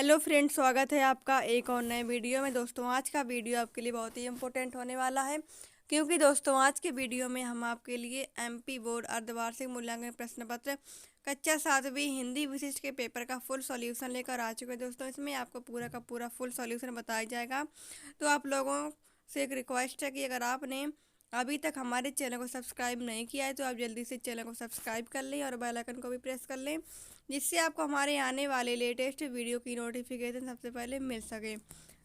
Hello friends, स्वागत है आपका एक और नए वीडियो में। दोस्तों, आज का वीडियो आपके लिए बहुत ही इम्पोर्टेंट होने वाला है, क्योंकि दोस्तों आज के वीडियो में हम आपके लिए एमपी बोर्ड अर्धवार्षिक मूल्यांकन प्रश्न पत्र कक्षा 7वीं हिंदी विशिष्ट के पेपर का फुल सॉल्यूशन लेकर आ चुके हैं। दोस्तों, इसमें आपको पूरा का पूरा फुल सॉल्यूशन बताया जाएगा। तो आप लोगों से एक रिक्वेस्ट है कि अगर आपने अभी तक हमारे चैनल को सब्सक्राइब नहीं किया है तो आप जल्दी से चैनल को सब्सक्राइब कर लें और बेल आइकन को भी प्रेस कर लें, जिससे आपको हमारे आने वाले लेटेस्ट वीडियो की नोटिफिकेशन सबसे पहले मिल सके।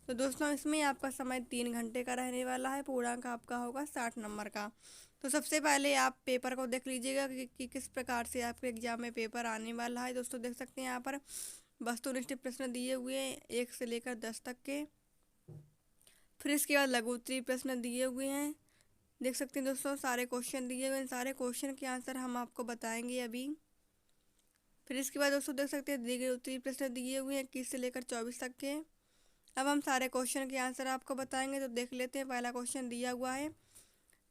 तो दोस्तों, इसमें आपका समय 3 घंटे का रहने वाला है। पूर्णांक आपका होगा 60 नंबर का। तो सबसे पहले आप पेपर को देख लीजिएगा कि किस प्रकार से आपके एग्जाम में पेपर आने वाला है। दोस्तों, देख सकते हैं यहाँ पर वस्तुनिष्ठ प्रश्न दिए हुए हैं 1 से लेकर 10 तक के। फिर इसके बाद लघु उत्तरीय प्रश्न दिए हुए हैं। देख सकते हैं दोस्तों, सारे क्वेश्चन दिए हुए हैं। सारे क्वेश्चन के आंसर हम आपको बताएंगे अभी। फिर इसके बाद दोस्तों देख सकते हैं दीर्घ उत्तरीय प्रश्न दिए हुए हैं 21 से लेकर 24 तक के। अब हम सारे क्वेश्चन के आंसर आपको बताएंगे। तो देख लेते हैं, पहला क्वेश्चन दिया हुआ है।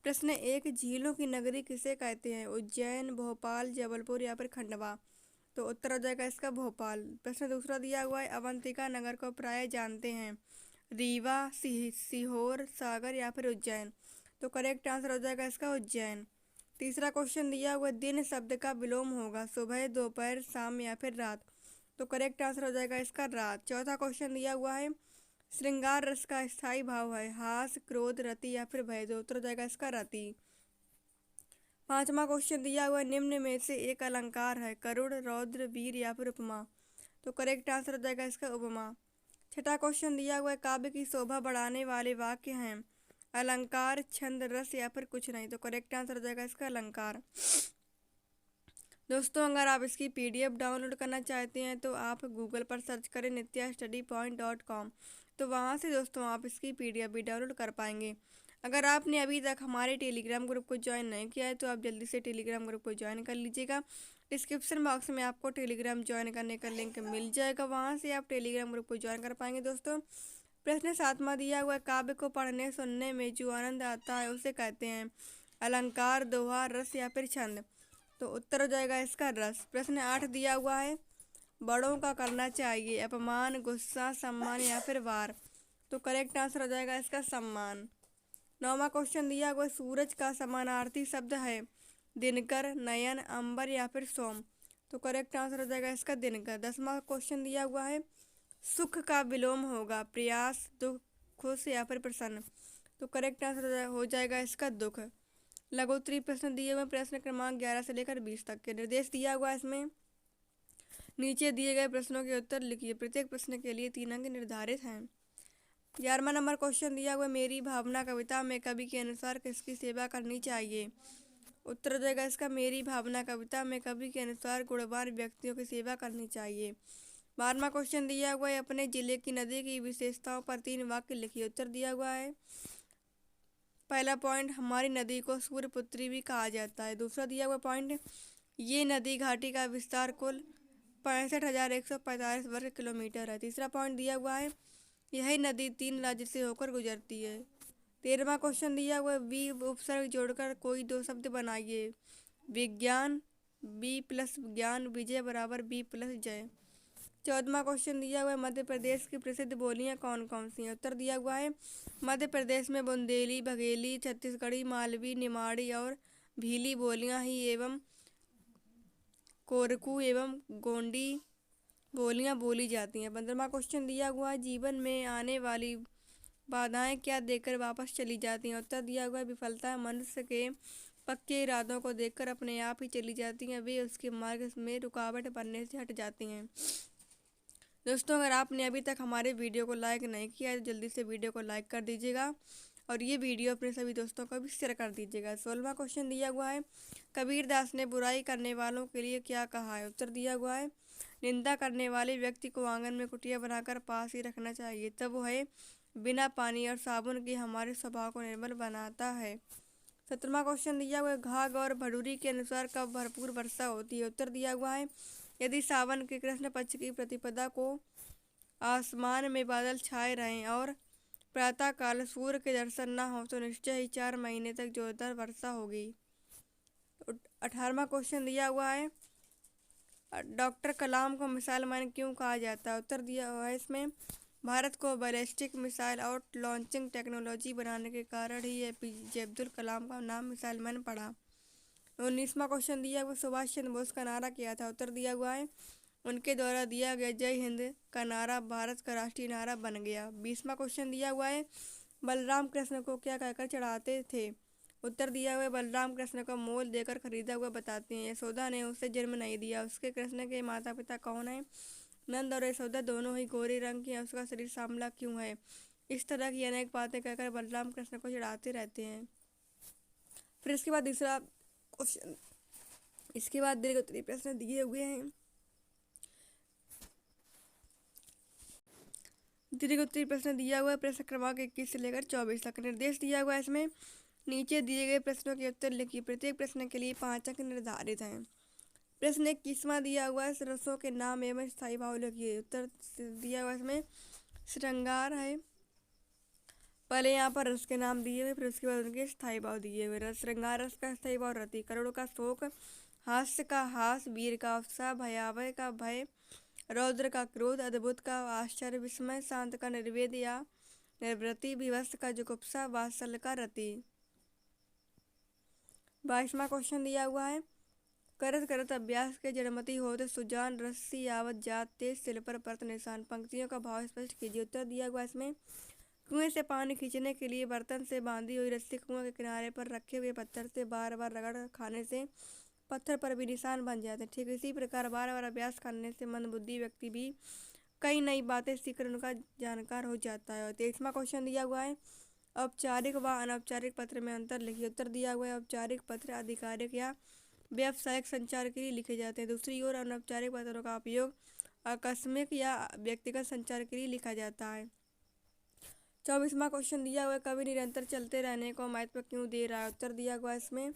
प्रश्न 1, झीलों की नगरी किसे कहते हैं? उज्जैन, भोपाल, जबलपुर या फिर खंडवा? तो उत्तर हो जाएगा इसका भोपाल। प्रश्न दूसरा दिया हुआ है। अवंतिका नगर को प्राय जानते हैं? रीवा, सीहोर, सागर या फिर उज्जैन? तो करेक्ट आंसर हो जाएगा इसका उज्जैन। तीसरा क्वेश्चन दिया हुआ, दिन शब्द का विलोम होगा सुबह, दोपहर, शाम या फिर रात? तो करेक्ट आंसर हो जाएगा इसका रात। चौथा क्वेश्चन दिया हुआ है। श्रृंगार रस का स्थायी भाव है हास, क्रोध, रति या फिर भय? तो उत्तर हो जाएगा इसका रति। पांचवा क्वेश्चन दिया हुआ, निम्न में से एक अलंकार है? करुण, रौद्र, वीर या फिर उपमा? तो करेक्ट आंसर हो जाएगा इसका उपमा। छठा क्वेश्चन दिया हुआ है। काव्य की शोभा बढ़ाने वाले वाक्य हैं? अलंकार, छंद, रस या फिर कुछ नहीं? तो करेक्ट आंसर हो जाएगा इसका अलंकार। दोस्तों, अगर आप इसकी पीडीएफ डाउनलोड करना चाहते हैं तो आप गूगल पर सर्च करें nityastudypoint.com। तो वहाँ से दोस्तों आप इसकी पीडीएफ भी डाउनलोड कर पाएंगे। अगर आपने अभी तक हमारे टेलीग्राम ग्रुप को ज्वाइन नहीं किया है तो आप जल्दी से टेलीग्राम ग्रुप को ज्वाइन कर लीजिएगा। डिस्क्रिप्शन बॉक्स में आपको टेलीग्राम ज्वाइन करने का लिंक मिल जाएगा, वहाँ से आप टेलीग्राम ग्रुप को ज्वाइन कर पाएंगे। दोस्तों, प्रश्न 7वां दिया हुआ है। काव्य को पढ़ने सुनने में जो आनंद आता है उसे कहते हैं? अलंकार, दोहा, रस या फिर छंद? तो उत्तर हो जाएगा इसका रस। प्रश्न 8 दिया हुआ है। बड़ों का करना चाहिए? अपमान, गुस्सा, सम्मान या फिर वार? तो करेक्ट आंसर हो जाएगा इसका सम्मान। 9वां क्वेश्चन दिया हुआ है। सूरज का समानार्थी शब्द है? दिनकर, नयन, अंबर या फिर सोम? तो करेक्ट आंसर हो जाएगा इसका दिनकर। 10वां क्वेश्चन दिया हुआ है। सुख का विलोम होगा? प्रयास, दुख, खुश या फिर प्रसन्न? तो करेक्ट आंसर हो जाएगा इसका दुख। लघु उत्तरीय प्रश्न दिए हुए। प्रश्न क्रमांक 11 से लेकर 20 तक के निर्देश दिया हुआ है इसमें। नीचे दिए गए प्रश्नों के उत्तर लिखिए। प्रत्येक प्रश्न के लिए 3 अंक निर्धारित हैं। 11वां नंबर क्वेश्चन दिया हुआ है। मेरी भावना कविता में कवि के अनुसार किसकी सेवा करनी चाहिए? उत्तर हो जाएगा इसका मेरी भावना कविता में कवि के अनुसार गुणवान व्यक्तियों की सेवा करनी चाहिए। 12वां क्वेश्चन दिया हुआ है। अपने जिले की नदी की विशेषताओं पर 3 वाक्य लिखिए। उत्तर दिया हुआ है। पहला पॉइंट, हमारी नदी को सूर्यपुत्री भी कहा जाता है। दूसरा दिया हुआ पॉइंट, ये नदी घाटी का विस्तार कुल 65,145 वर्ग किलोमीटर है। तीसरा पॉइंट दिया हुआ है। यही नदी 3 राज्य से होकर गुजरती है। 13वां क्वेश्चन दिया हुआ है। वी उपसर्ग जोड़कर कोई 2 शब्द बनाइए। विज्ञान, बी प्लस ज्ञान, विजय बराबर बी प्लस जय। 14वां क्वेश्चन दिया हुआ है। मध्य प्रदेश की प्रसिद्ध बोलियां कौन कौन सी हैं? उत्तर दिया हुआ है। मध्य प्रदेश में बुंदेली, बघेली, छत्तीसगढ़ी, मालवी, निमाड़ी और भीली बोलियां ही एवं कोरकू एवं गोंडी बोलियां बोली जाती हैं। 15वां क्वेश्चन दिया हुआ है। जीवन में आने वाली बाधाएं क्या देखकर वापस चली जाती हैं? उत्तर दिया हुआ है। विफलता मनुष्य के पक्के इरादों को देखकर अपने आप ही चली जाती हैं, वे उसके मार्ग में रुकावट बनने से हट जाती हैं। दोस्तों, अगर आपने अभी तक हमारे वीडियो को लाइक नहीं किया है तो जल्दी से वीडियो को लाइक कर दीजिएगा और ये वीडियो अपने सभी दोस्तों को भी शेयर कर दीजिएगा। 16वां क्वेश्चन दिया हुआ है। कबीरदास ने बुराई करने वालों के लिए क्या कहा है? उत्तर दिया हुआ है। निंदा करने वाले व्यक्ति को आंगन में कुटिया बनाकर पास ही रखना चाहिए, तब वो है बिना पानी और साबुन के हमारे स्वभाव को निर्मल बनाता है। 17वां क्वेश्चन दिया हुआ है। घाघ और भड़ूरी के अनुसार कब भरपूर वर्षा होती है? उत्तर दिया हुआ है। यदि सावन के कृष्ण पक्ष की प्रतिपदा को आसमान में बादल छाए रहें और प्रातः काल सूर्य के दर्शन न हो तो निश्चय ही 4 महीने तक जोरदार वर्षा होगी। 18वां क्वेश्चन दिया हुआ है। डॉक्टर कलाम को मिसाइल मैन क्यों कहा जाता है? उत्तर दिया हुआ है इसमें, भारत को ballistic missile out launching technology बनाने के कारण ही एपीजे अब्दुल कलाम का नाम मिसाइल मैन पड़ा। 19वां क्वेश्चन दिया हुआ, सुभाष चंद्र बोस का नारा क्या था? उत्तर दिया हुआ है, उनके द्वारा दिया गया जय हिंद का नारा भारत का राष्ट्रीय नारा बन गया। 20वां क्वेश्चन दिया हुआ है, बलराम कृष्ण को क्या कहकर चढ़ाते थे? उत्तर दिया हुआ है, बलराम कृष्ण को मोल देकर खरीदा हुआ बताते हैं। यशोदा ने उसे जन्म नहीं दिया। उसके कृष्ण के माता पिता कौन है? नंद और यशोदा दोनों ही गोरे रंग के हैं। उसका शरीर सांवला क्यों है? इस तरह की अनेक बातें कहकर बलराम कृष्ण को चढ़ाते रहते हैं। फिर इसके बाद दूसरा क्वेश्चन, इसके बाद दीर्घ उत्तरीय प्रश्न दिए हुए हैं। दीर्घ उत्तरीय प्रश्न दिया हुआ है प्रश्न क्रमांक 21 से लेकर 24 तक। निर्देश दिया हुआ है इसमें, नीचे दिए गए प्रश्नों के उत्तर लिखिए। प्रत्येक प्रश्न के लिए 5 अंक निर्धारित हैं। प्रश्न 21वां दिया हुआ है, रसों के नाम एवं स्थायी भाव लिखिए। उत्तर दिया हुआ है इसमें, श्रृंगार है। पहले यहाँ पर रस के नाम दिए हुए, फिर उसके बाद उनके स्थायी भाव दिए हुए। रस श्रृंगार रस का स्थायी भाव रति, करुण का शोक, हास्य का हास, वीर का उत्साह, भयावह का भय, रौद्र का क्रोध, अद्भुत का आश्चर्य विस्मय, शांत का निर्वेद या निर्वृति, विवश का जुगुप्सा, वात्सल्य का रति। 22वां क्वेश्चन दिया हुआ है, करत करत अभ्यास के जड़मति होते सुजान रस्सी आवत जात तेज सिल पर परत निशान। पंक्तियों का भाव स्पष्ट कीजिए। उत्तर दिया हुआ इसमें, कुएं से पानी खींचने के लिए बर्तन से बांधी हुई रस्सी कुएं के किनारे पर रखे हुए पत्थर से बार बार रगड़ खाने से पत्थर पर भी निशान बन जाते हैं। ठीक इसी प्रकार बार बार अभ्यास करने से मंदबुद्धि व्यक्ति भी कई नई बातें सीखकर उनका जानकार हो जाता है। और 23वां क्वेश्चन दिया हुआ है, औपचारिक व अनौपचारिक पत्र में अंतर लिखिए। उत्तर दिया हुआ है, औपचारिक पत्र आधिकारिक या व्यावसायिक संचार के लिए लिखे जाते हैं। दूसरी ओर अनौपचारिक पत्रों का उपयोग आकस्मिक या व्यक्तिगत संचार के लिए लिखा जाता है। 24वां क्वेश्चन दिया हुआ है, कवि निरंतर चलते रहने को महत्व क्यों दे रहा है? उत्तर दिया हुआ है इसमें,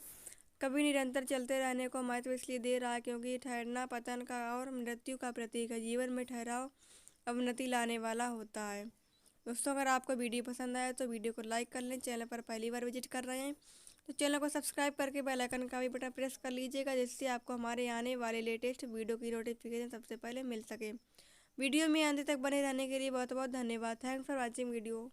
कभी निरंतर चलते रहने को महत्व इसलिए दे रहा है क्योंकि ठहरना पतन का और मृत्यु का प्रतीक है। जीवन में ठहराव अवनति लाने वाला होता है। दोस्तों, अगर आपको वीडियो पसंद आया तो वीडियो को लाइक कर लें। चैनल पर पहली बार विजिट कर रहे हैं तो चैनल को सब्सक्राइब करके बेल आइकन का भी बटन प्रेस कर लीजिएगा, जिससे आपको हमारे आने वाले लेटेस्ट वीडियो की नोटिफिकेशन सबसे पहले मिल सके। वीडियो में अंत तक बने रहने के लिए बहुत बहुत धन्यवाद। Thanks for watching video.